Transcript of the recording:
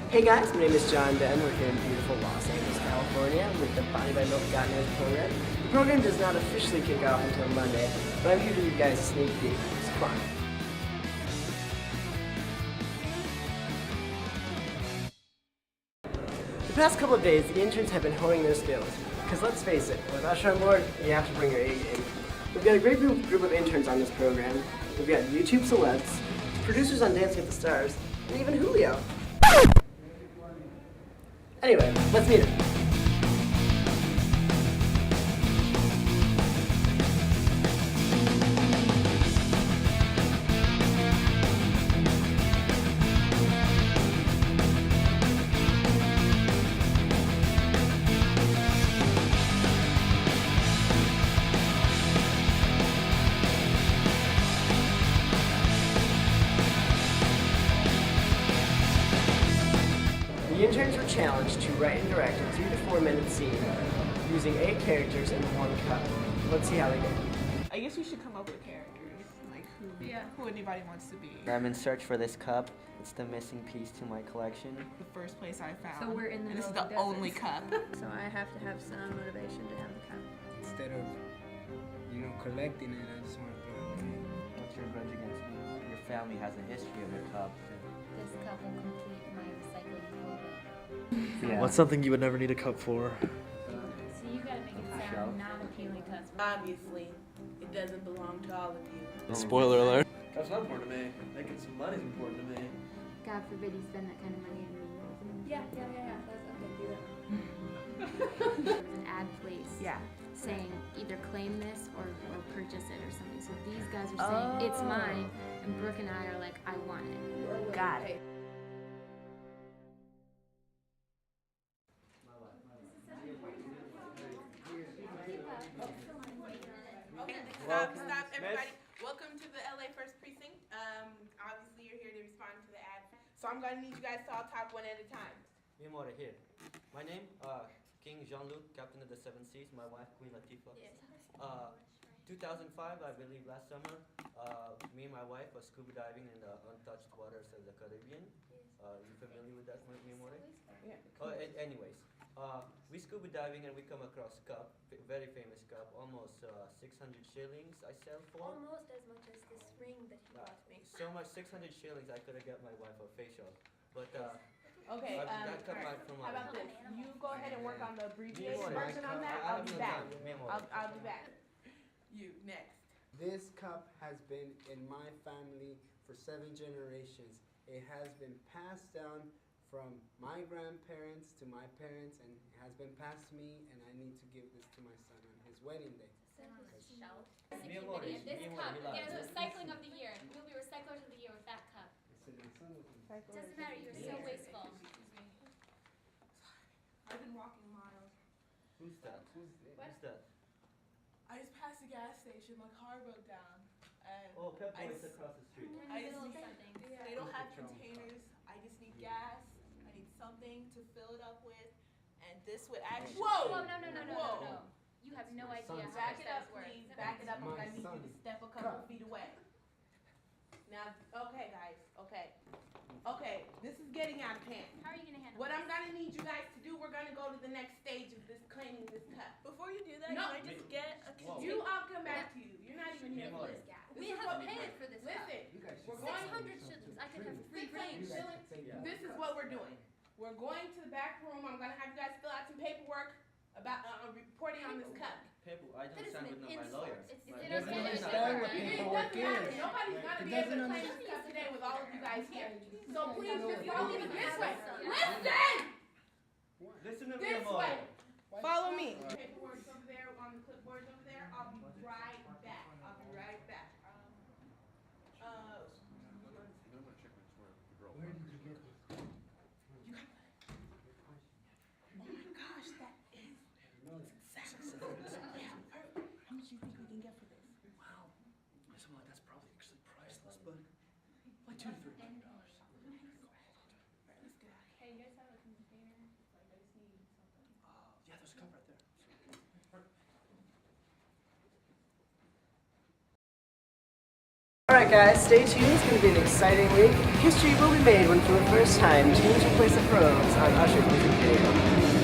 Hey guys, my name is John Ben. We're here in beautiful Los Angeles, California with the Body by Milk Gotten program. The program does not officially kick off until Monday, but I'm here to give you guys a sneak peek. It's fun. The past couple of days, the interns have been honing their skills. Because let's face it, with Usher on board, you have to bring your A game. We've got a great group of interns on this program. We've got YouTube celebs, producers on Dancing with the Stars, and even Julio. Anyway, let's meet him. The interns were challenged to write and direct a 2 to 4 minute scene using 8 characters in 1 cup. Let's see how they go. I guess we should come up with characters, like who anybody wants to be. I'm in search for this cup. It's the missing piece to my collection. The first place I found. So we're in the and this is middle the of only deserts. cup. So I have to have some motivation to have the cup. Instead of, collecting it, I just want to throw it away. What's your grudge against me? Your family has a history of your cup. This cup will complete my recycling quota. Yeah. What's something you would never need a cup for? So you gotta make it sound not appealing to us. Obviously, it doesn't belong to all of you. Spoiler alert. Cup's not important to me. Making some money's important to me. God forbid you spend that kind of money on me. Yeah. That's okay, do that. There was an ad place Yeah. saying either claim this or purchase it or something. So these guys are saying it's mine, and Brooke and I are like, I want it. Got it. Stop, everybody. Welcome to the LA First Precinct. Obviously, you're here to respond to the ad. So I'm going to need you guys to all talk one at a time. Me and Mora here. My name, King Jean-Luc, Captain of the Seven Seas. My wife, Queen Latifah. 2005, I believe last summer, me and my wife were scuba diving in the untouched waters of the Caribbean. You familiar with that, me and Mora? Yeah. Anyways, we scuba diving and we come across cup, very famous cup, almost 600 shillings I sell for. Almost as much as this ring that he bought me. So much, 600 shillings, I could have got my wife a facial. But Okay, that cut alright. from How about this? You go ahead and work on the abbreviated Mora, version on that. I'll be back. I'll be back. You, next. This cup has been in my family for 7 generations. It has been passed down from my grandparents to my parents, and it has been passed to me, and I need to give this to my son on his wedding day. This cup gets recycling of the year. We'll be recyclers of the year with that cup. Doesn't matter, you're so wasteful. I've been walking miles. Who's that? Who's that? I just passed a gas station. My car broke down. And Oh, Pep Boys across the street. I just Middle of need, something. they don't have containers. I just need gas. I need something to fill it up with. And this would actually. Whoa, no. You have no idea how Back much it up, that is worth. please. Back it up. I'm My gonna need you to son. step a couple feet away. Now, okay, guys. Okay. This is getting out of hand. How are you gonna handle What this? I'm gonna need you guys to do, we're gonna go to the next stage of this claiming this cup. Before you do that, No. can I just get a Whoa. You all come back to you. You're not even here for this. We This is have what paid for this cup. Listen, we're going. 600 shillings. I could have 3 rings. This is what we're doing. We're going to the back room. I'm gonna have you guys fill out some paperwork about reporting on this cup. People, I That don't is stand an with my insult. lawyer. It's My it lawyer doesn't is understand not- what It paperwork doesn't matter. is. Nobody's gonna be able to claim this cup today with all of you guys here. So please just follow me this way. Listen! Listen to me, This boy. way. Follow me. Paperwork's over there on the clipboards over there. I'll be right back. Where did you get this? Oh my gosh, that is exactly. Yeah, perfect. How much do you think we can get for this? Wow. That's probably actually priceless, but like $200 to $300. Alright, let's get out of here. Hey, you guys have a Alright guys, stay tuned. It's going to be an exciting week. History will be made when for the first time Change the Place of Robes on Usher's music video.